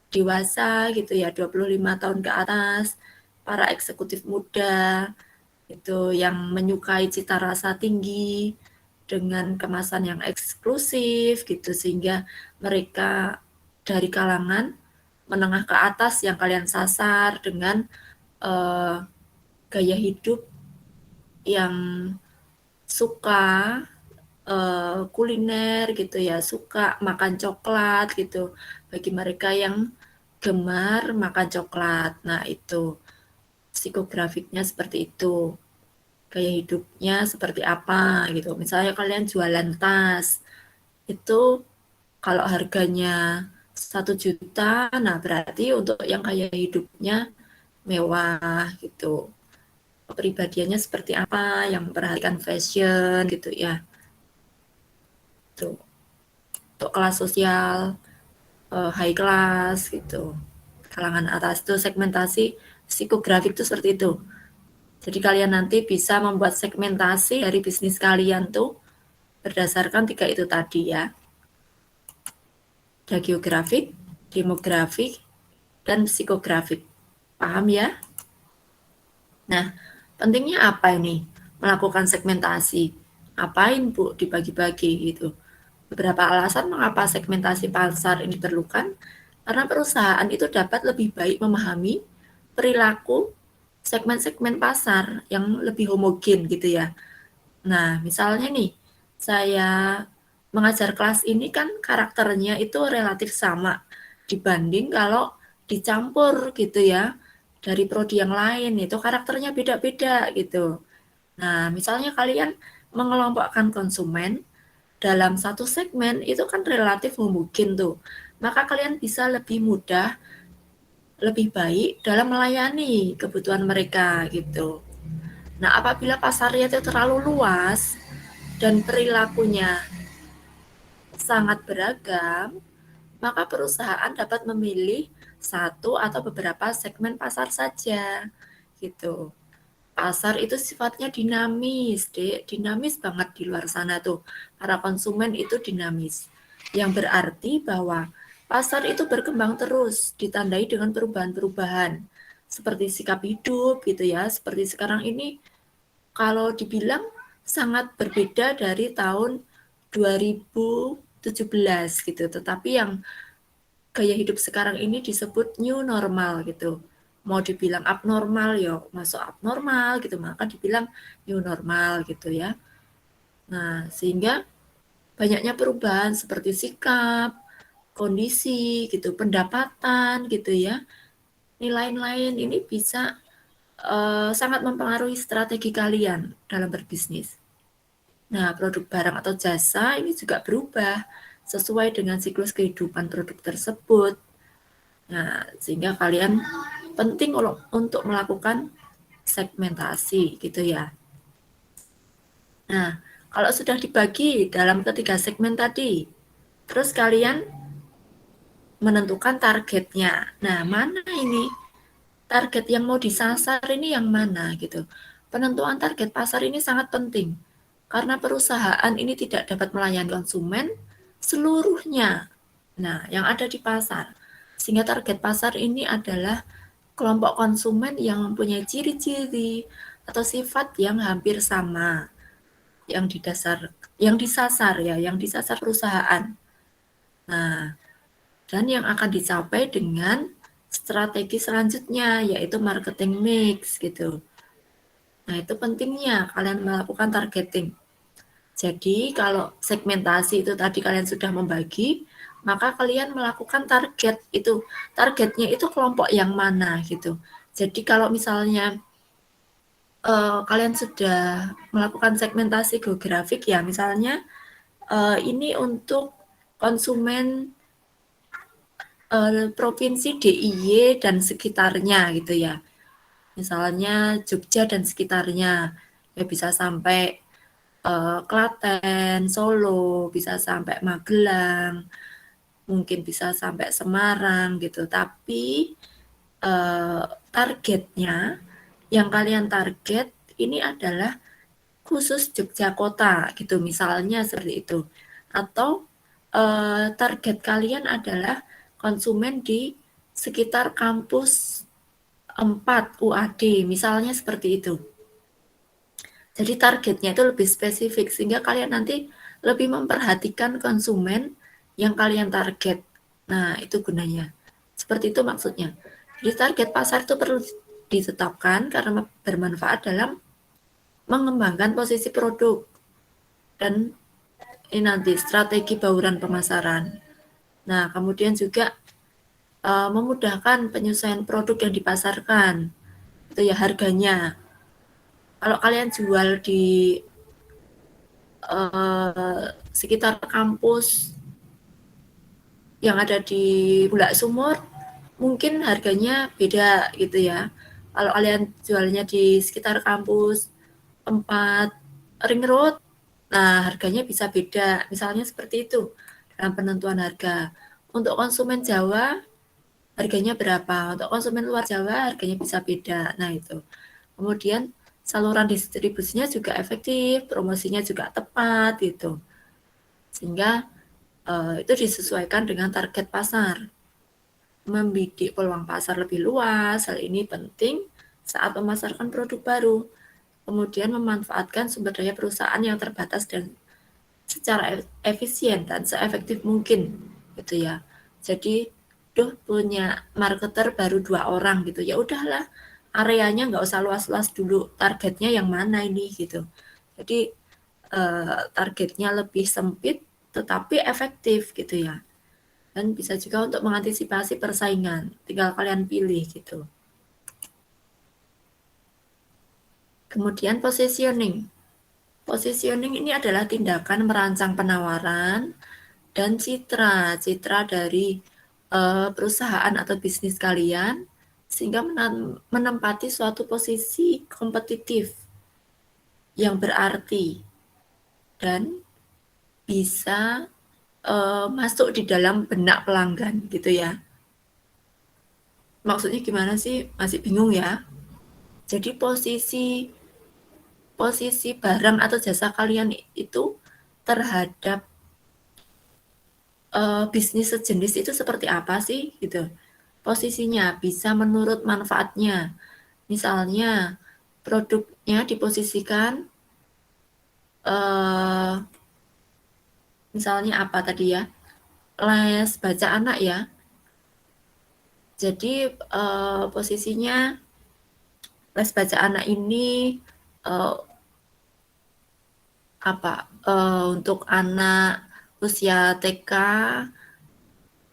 Speaker 1: dewasa gitu ya, 25 tahun ke atas, para eksekutif muda itu yang menyukai cita rasa tinggi dengan kemasan yang eksklusif gitu sehingga mereka dari kalangan menengah ke atas yang kalian sasar dengan gaya hidup yang suka kuliner gitu ya, suka makan coklat gitu. Bagi mereka yang gemar makan coklat. Nah, itu psikografiknya seperti itu. Gaya hidupnya seperti apa gitu. Misalnya kalian jualan tas, itu kalau harganya 1 juta, nah berarti untuk yang gaya hidupnya mewah gitu. Kepribadiannya seperti apa, yang memperhatikan fashion gitu ya. Tuh. Untuk kelas sosial high class gitu, kalangan atas itu segmentasi psikografik itu seperti itu. Jadi kalian nanti bisa membuat segmentasi dari bisnis kalian tuh berdasarkan 3 itu tadi ya. Ada geografik, demografik, dan psikografik. Paham ya? Nah, pentingnya apa ini? Melakukan segmentasi. Apain Bu dibagi-bagi gitu? Beberapa alasan mengapa segmentasi pasar ini diperlukan, karena perusahaan itu dapat lebih baik memahami perilaku segmen-segmen pasar yang lebih homogen gitu ya. Nah, misalnya nih, saya mengajar kelas ini kan karakternya itu relatif sama dibanding kalau dicampur gitu ya dari prodi yang lain itu karakternya beda-beda gitu. Nah, misalnya kalian mengelompokkan konsumen dalam satu segmen itu kan relatif homogen tuh. Maka kalian bisa lebih mudah, lebih baik dalam melayani kebutuhan mereka gitu. Nah, apabila pasarnya itu terlalu luas dan perilakunya sangat beragam, maka perusahaan dapat memilih satu atau beberapa segmen pasar saja gitu. Pasar itu sifatnya dinamis, Dek. Dinamis banget di luar sana tuh. Para konsumen itu dinamis. Yang berarti bahwa pasar itu berkembang terus, ditandai dengan perubahan-perubahan. Seperti sikap hidup gitu ya. Seperti sekarang ini kalau dibilang sangat berbeda dari tahun 2017 gitu. Tetapi yang gaya hidup sekarang ini disebut new normal gitu. Mau dibilang abnormal ya masuk abnormal gitu, maka dibilang new normal gitu ya. Nah, sehingga banyaknya perubahan seperti sikap, kondisi gitu, pendapatan gitu ya. Nilai-nilai ini bisa sangat mempengaruhi strategi kalian dalam berbisnis. Nah, produk barang atau jasa ini juga berubah sesuai dengan siklus kehidupan produk tersebut. Nah, sehingga kalian penting untuk melakukan segmentasi gitu ya. Nah, kalau sudah dibagi dalam ketiga segmen tadi, terus kalian menentukan targetnya. Nah, mana ini target yang mau disasar ini yang mana gitu. Penentuan target pasar ini sangat penting karena perusahaan ini tidak dapat melayani konsumen seluruhnya. Nah, yang ada di pasar. Sehingga target pasar ini adalah kelompok konsumen yang mempunyai ciri-ciri atau sifat yang hampir sama yang disasar perusahaan. Nah, dan yang akan dicapai dengan strategi selanjutnya yaitu marketing mix gitu. Nah, itu pentingnya kalian melakukan targeting. Jadi, kalau segmentasi itu tadi kalian sudah membagi, maka kalian melakukan target itu. Targetnya itu kelompok yang mana gitu. Jadi, kalau misalnya kalian sudah melakukan segmentasi geografik ya, misalnya ini untuk konsumen provinsi DIY dan sekitarnya gitu ya. Misalnya Jogja dan sekitarnya, ya bisa sampai Klaten, Solo, bisa sampai Magelang, mungkin bisa sampai Semarang gitu. Tapi targetnya yang kalian target ini adalah khusus Jogja kota gitu, misalnya seperti itu. Atau target kalian adalah konsumen di sekitar kampus 4 UAD, misalnya seperti itu. Jadi targetnya itu lebih spesifik sehingga kalian nanti lebih memperhatikan konsumen yang kalian target. Nah, itu gunanya. Seperti itu maksudnya. Jadi target pasar itu perlu ditetapkan karena bermanfaat dalam mengembangkan posisi produk dan ini nanti strategi bauran pemasaran. Nah, kemudian juga memudahkan penyesuaian produk yang dipasarkan. Itu ya harganya. Kalau kalian jual di sekitar kampus yang ada di Bulak Sumur, mungkin harganya beda gitu ya. Kalau kalian jualnya di sekitar kampus 4 Ring Road, nah harganya bisa beda. Misalnya seperti itu dalam penentuan harga. Untuk konsumen Jawa, harganya berapa? Untuk konsumen luar Jawa, harganya bisa beda. Nah itu. Kemudian saluran distribusinya juga efektif, promosinya juga tepat gitu. Sehingga itu disesuaikan dengan target pasar. Membidik peluang pasar lebih luas, hal ini penting saat memasarkan produk baru. Kemudian memanfaatkan sumber daya perusahaan yang terbatas dan secara efisien dan seefektif mungkin gitu ya. Jadi punya marketer baru 2 orang gitu, ya udahlah areanya nggak usah luas-luas dulu, targetnya yang mana ini gitu. Jadi targetnya lebih sempit tetapi efektif gitu ya. Dan bisa juga untuk mengantisipasi persaingan, tinggal kalian pilih gitu. Kemudian positioning. Positioning ini adalah tindakan merancang penawaran dan citra dari perusahaan atau bisnis kalian sehingga menempati suatu posisi kompetitif yang berarti dan bisa masuk di dalam benak pelanggan gitu ya. Maksudnya gimana sih? Masih bingung ya? Jadi posisi barang atau jasa kalian itu terhadap bisnis sejenis itu seperti apa sih gitu. Posisinya bisa menurut manfaatnya. Misalnya produknya diposisikan misalnya apa tadi ya, les baca anak ya. Jadi posisinya les baca anak ini untuk anak usia TK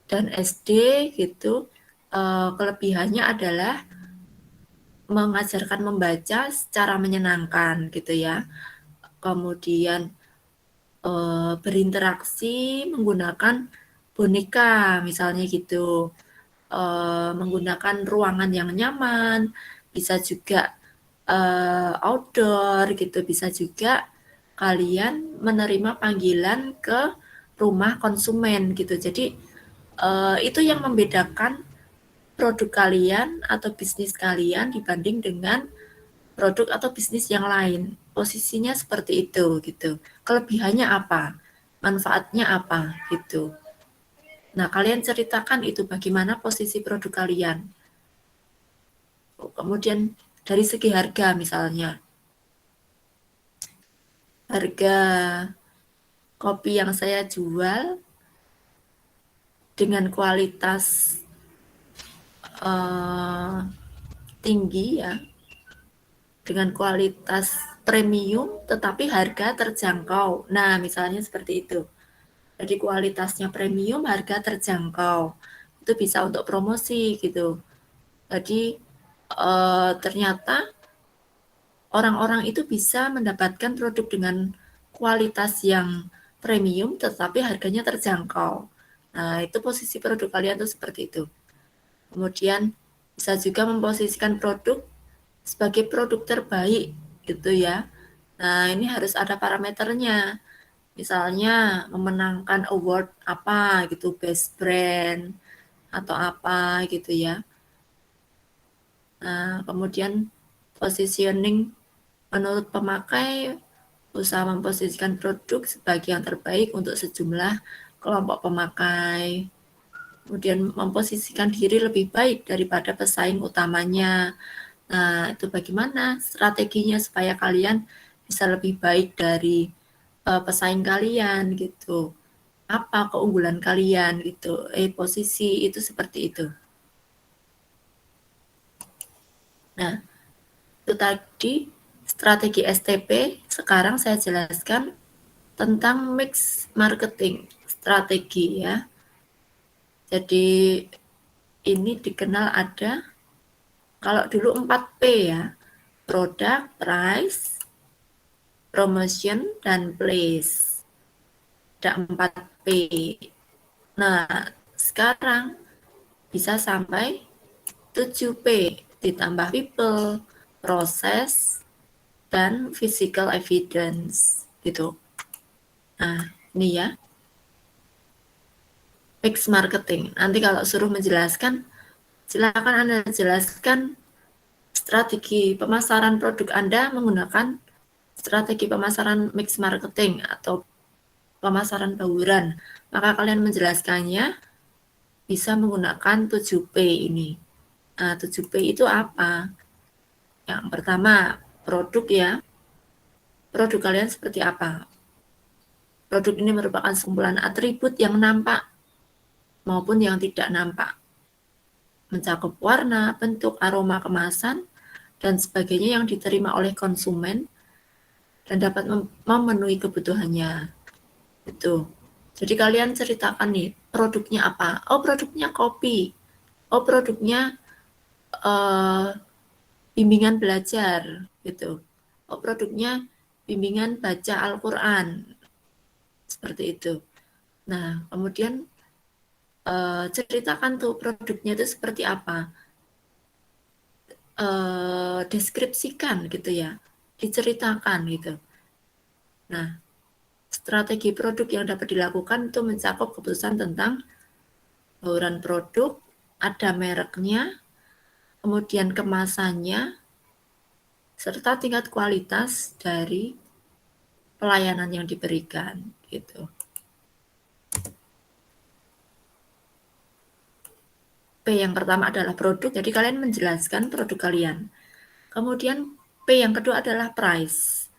Speaker 1: dan SD gitu, kelebihannya adalah mengajarkan membaca secara menyenangkan gitu ya. Kemudian berinteraksi menggunakan boneka misalnya gitu, menggunakan ruangan yang nyaman, bisa juga outdoor gitu, bisa juga kalian menerima panggilan ke rumah konsumen gitu. Jadi itu yang membedakan produk kalian atau bisnis kalian dibanding dengan produk atau bisnis yang lain. Posisinya seperti itu gitu. Kelebihannya apa? Manfaatnya apa gitu. Nah, kalian ceritakan itu bagaimana posisi produk kalian. Kemudian dari segi harga misalnya. Harga kopi yang saya jual dengan kualitas tinggi ya, dengan kualitas premium tetapi harga terjangkau. Nah, misalnya seperti itu. Jadi kualitasnya premium, harga terjangkau. Itu bisa untuk promosi gitu. Jadi ternyata orang-orang itu bisa mendapatkan produk dengan kualitas yang premium tetapi harganya terjangkau. Nah, itu posisi produk kalian tuh seperti itu. Kemudian bisa juga memposisikan produk sebagai produk terbaik gitu ya. Nah, ini harus ada parameternya. Misalnya memenangkan award apa gitu, best brand atau apa gitu ya. Nah, kemudian positioning menurut pemakai, usaha memposisikan produk sebagai yang terbaik untuk sejumlah kelompok pemakai. Kemudian memposisikan diri lebih baik daripada pesaing utamanya. Nah, itu bagaimana strateginya supaya kalian bisa lebih baik dari pesaing kalian gitu. Apa keunggulan kalian gitu. Posisi itu seperti itu. Nah, itu tadi strategi STP. Sekarang saya jelaskan tentang mix marketing strategi ya. Jadi ini dikenal ada, kalau dulu 4P ya, product, price, promotion, dan place. Ada 4P. Nah, sekarang bisa sampai 7P, ditambah people, proses, dan physical evidence gitu. Nah, ini ya, mix marketing. Nanti kalau suruh menjelaskan, silakan Anda jelaskan strategi pemasaran produk Anda menggunakan strategi pemasaran mix marketing atau pemasaran bauran. Maka kalian menjelaskannya bisa menggunakan 7P ini. Nah, 7P itu apa? Yang pertama, produk ya. Produk kalian seperti apa? Produk ini merupakan kumpulan atribut yang nampak maupun yang tidak nampak. Mencakup warna, bentuk, aroma kemasan, dan sebagainya yang diterima oleh konsumen dan dapat memenuhi kebutuhannya. Itu. Jadi kalian ceritakan nih, produknya apa? Oh, produknya kopi. Oh, produknya bimbingan belajar gitu. Oh, produknya bimbingan baca Al-Qur'an. Seperti itu. Nah, kemudian ceritakan tuh produknya itu seperti apa. Deskripsikan gitu ya. Diceritakan gitu. Nah, strategi produk yang dapat dilakukan itu mencakup keputusan tentang bauran produk, ada mereknya, kemudian kemasannya, serta tingkat kualitas dari pelayanan yang diberikan gitu. P yang pertama adalah produk, jadi kalian menjelaskan produk kalian. Kemudian P yang kedua adalah price.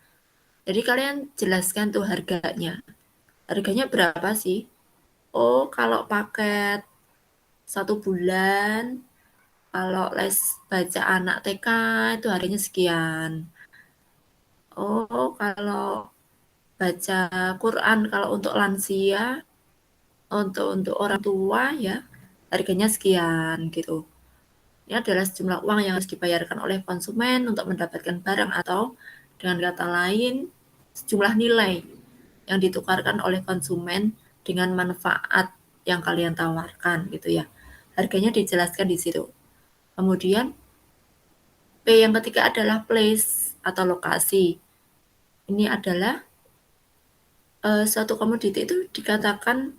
Speaker 1: Jadi kalian jelaskan tuh harganya. Harganya berapa sih? Oh, kalau paket 1 bulan, kalau les baca anak TK itu harganya sekian. Oh, kalau baca Quran kalau untuk lansia, untuk orang tua ya, harganya sekian gitu. Ini adalah sejumlah uang yang harus dibayarkan oleh konsumen untuk mendapatkan barang atau dengan kata lain, sejumlah nilai yang ditukarkan oleh konsumen dengan manfaat yang kalian tawarkan gitu ya. Harganya dijelaskan di situ. Kemudian P yang ketiga adalah place atau lokasi. Ini adalah suatu komoditi itu dikatakan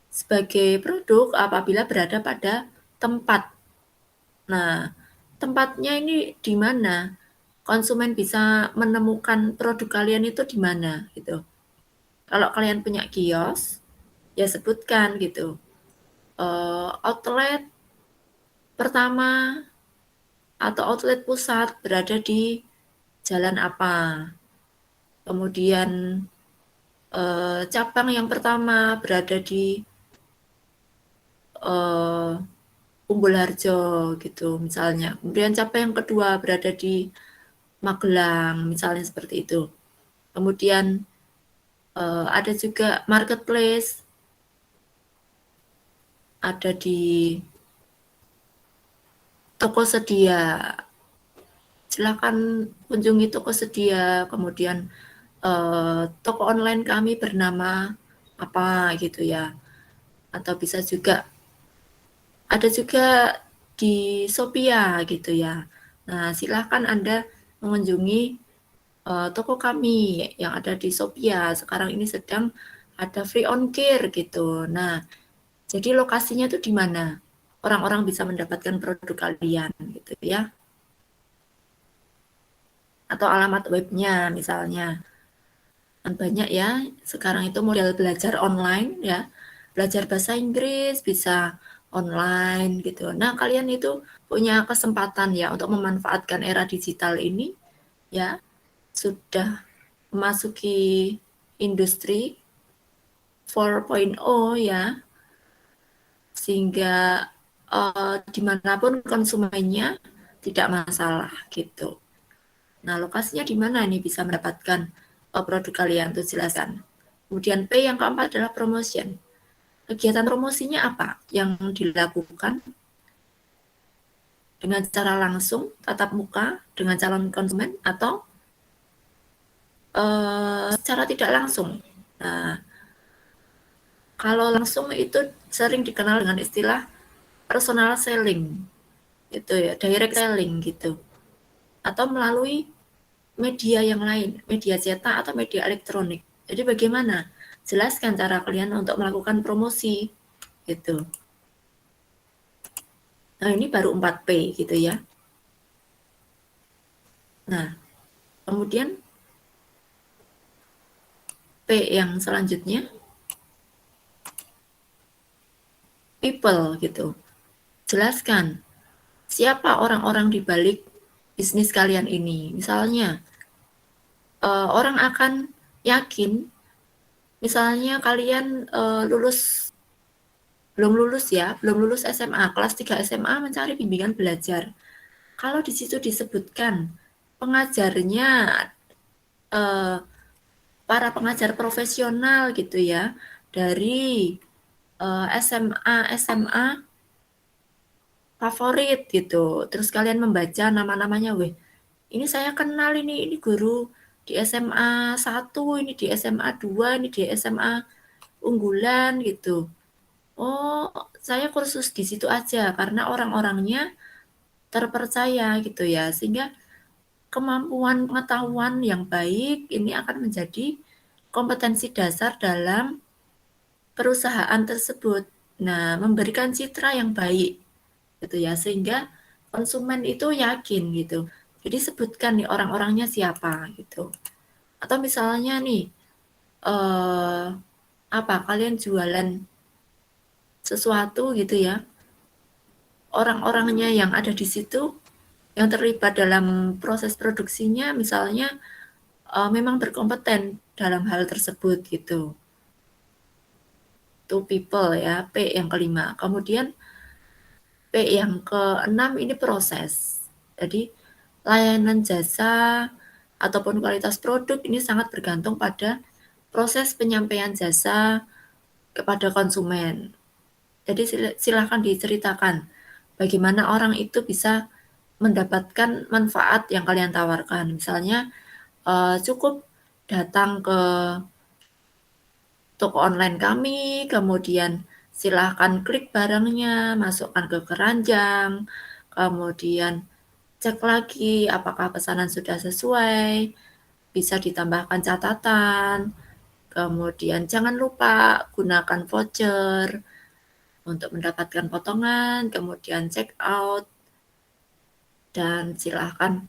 Speaker 1: sebagai produk apabila berada pada tempat. Nah, tempatnya ini di mana? Konsumen bisa menemukan produk kalian itu di mana gitu. Kalau kalian punya kios, ya sebutkan gitu. Outlet pertama atau outlet pusat berada di jalan apa. Kemudian cabang yang pertama berada di eh, Umbul Harjo gitu misalnya. Kemudian cabang yang kedua berada di Magelang misalnya seperti itu. Kemudian ada juga marketplace, ada di toko sedia. Silakan kunjungi toko sedia. Kemudian toko online kami bernama apa gitu ya. Atau bisa juga ada juga di Sophia gitu ya. Nah, silakan Anda mengunjungi toko kami yang ada di Sophia. Sekarang ini sedang ada free ongkir gitu. Nah, jadi lokasinya itu di mana? Orang-orang bisa mendapatkan produk kalian gitu ya. Atau alamat webnya misalnya. Kan banyak ya, sekarang itu model belajar online ya. Belajar bahasa Inggris bisa online gitu. Nah, kalian itu punya kesempatan ya untuk memanfaatkan era digital ini ya. Sudah memasuki industri 4.0 ya, sehingga dimanapun konsumennya tidak masalah gitu. Nah, lokasinya di mana nih bisa mendapatkan produk kalian tuh jelaskan. Kemudian P yang keempat adalah promotion. Kegiatan promosinya apa yang dilakukan dengan cara langsung, tatap muka dengan calon konsumen atau secara tidak langsung. Nah, kalau langsung itu sering dikenal dengan istilah personal selling, itu ya, direct selling gitu, atau melalui media yang lain, media cetak atau media elektronik. Jadi bagaimana? Jelaskan cara kalian untuk melakukan promosi gitu. Nah, ini baru 4P gitu ya. Nah, kemudian P yang selanjutnya people gitu. Jelaskan siapa orang-orang di balik bisnis kalian ini. Misalnya orang akan yakin misalnya kalian belum lulus SMA, kelas 3 SMA mencari bimbingan belajar. Kalau di situ disebutkan pengajarnya eh, para pengajar profesional gitu ya dari SMA favorit gitu. Terus kalian membaca nama-namanya, weh, ini saya kenal ini guru di SMA 1, ini di SMA 2, ini di SMA unggulan gitu. Oh, saya kursus di situ aja karena orang-orangnya terpercaya gitu ya. Sehingga kemampuan pengetahuan yang baik ini akan menjadi kompetensi dasar dalam perusahaan tersebut. Nah, memberikan citra yang baik gitu ya, sehingga konsumen itu yakin gitu. Jadi sebutkan nih orang-orangnya siapa gitu. Atau misalnya nih eh apa kalian jualan sesuatu gitu ya. Orang-orangnya yang ada di situ yang terlibat dalam proses produksinya misalnya memang berkompeten dalam hal tersebut gitu. to people ya, P yang kelima. Kemudian P yang keenam ini proses. Jadi layanan jasa ataupun kualitas produk ini sangat bergantung pada proses penyampaian jasa kepada konsumen. Jadi silahkan diceritakan bagaimana orang itu bisa mendapatkan manfaat yang kalian tawarkan. Misalnya cukup datang ke toko online kami, kemudian silahkan klik barangnya, masukkan ke keranjang, kemudian cek lagi apakah pesanan sudah sesuai, bisa ditambahkan catatan, kemudian jangan lupa gunakan voucher untuk mendapatkan potongan, kemudian check out, dan silahkan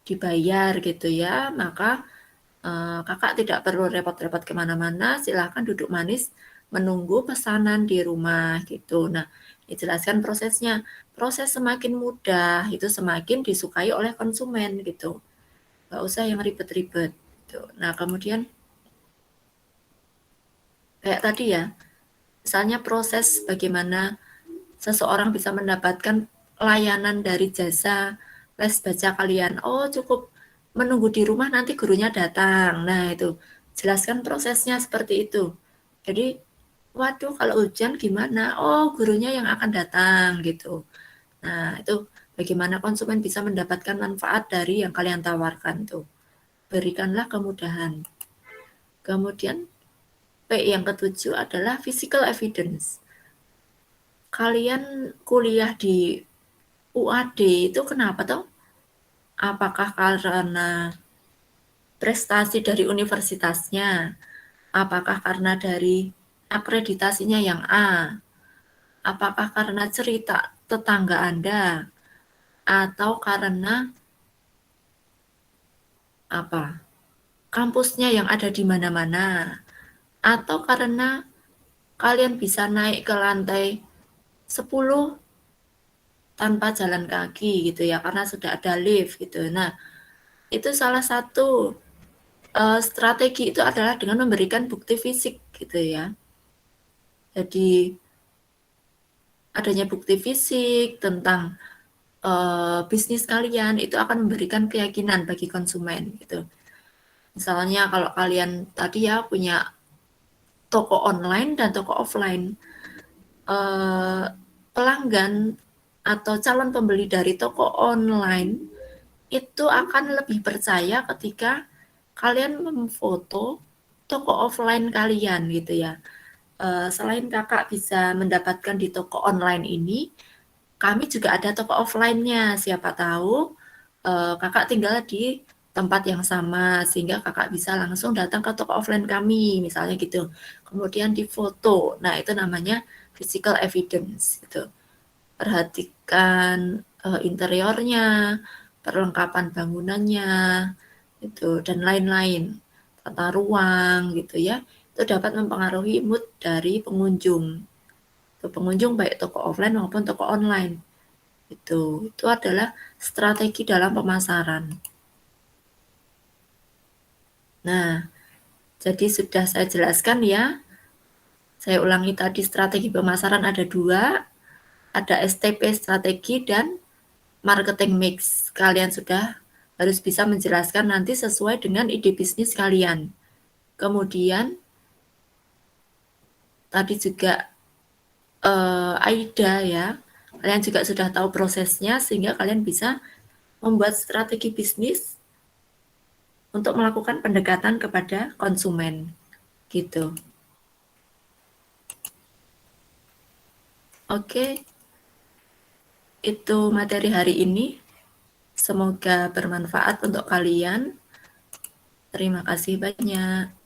Speaker 1: dibayar gitu ya. Maka kakak tidak perlu repot-repot kemana-mana, silahkan duduk manis menunggu pesanan di rumah gitu. Nah, dijelaskan prosesnya. Proses semakin mudah, itu semakin disukai oleh konsumen gitu. Nggak usah yang ribet-ribet. Gitu. Nah, kemudian kayak tadi ya, misalnya proses bagaimana seseorang bisa mendapatkan layanan dari jasa les baca kalian. Oh, cukup menunggu di rumah nanti gurunya datang. Nah, itu jelaskan prosesnya seperti itu. Jadi, waduh kalau hujan gimana? Oh, gurunya yang akan datang gitu. Nah, itu bagaimana konsumen bisa mendapatkan manfaat dari yang kalian tawarkan tuh. Berikanlah kemudahan. Kemudian P yang ketujuh adalah physical evidence. Kalian kuliah di UAD itu kenapa toh? Apakah karena prestasi dari universitasnya? Apakah karena dari akreditasinya yang A? Apakah karena cerita tetangga Anda? Atau karena apa? Kampusnya yang ada di mana-mana? Atau karena kalian bisa naik ke lantai 10 tanpa jalan kaki gitu ya, karena sudah ada lift gitu. Nah, itu salah satu strategi itu adalah dengan memberikan bukti fisik gitu ya. Jadi adanya bukti fisik tentang bisnis kalian itu akan memberikan keyakinan bagi konsumen gitu. Misalnya kalau kalian tadi ya punya toko online dan toko offline, pelanggan atau calon pembeli dari toko online itu akan lebih percaya ketika kalian memfoto toko offline kalian gitu ya. Selain kakak bisa mendapatkan di toko online ini, kami juga ada toko offline-nya. Siapa tahu kakak tinggal di tempat yang sama sehingga kakak bisa langsung datang ke toko offline kami, misalnya gitu. Kemudian difoto. Nah, itu namanya physical evidence gitu. Perhatikan interiornya, perlengkapan bangunannya, itu dan lain-lain, tata ruang gitu ya. Itu dapat mempengaruhi mood dari pengunjung. Pengunjung baik toko offline maupun toko online. Itu adalah strategi dalam pemasaran. Nah, jadi sudah saya jelaskan ya. Saya ulangi tadi strategi pemasaran ada 2, ada STP strategi dan marketing mix. Kalian sudah harus bisa menjelaskan nanti sesuai dengan ide bisnis kalian. Kemudian tadi juga AIDA ya. Kalian juga sudah tahu prosesnya sehingga kalian bisa membuat strategi bisnis untuk melakukan pendekatan kepada konsumen gitu. Oke, itu materi hari ini. Semoga bermanfaat untuk kalian. Terima kasih banyak.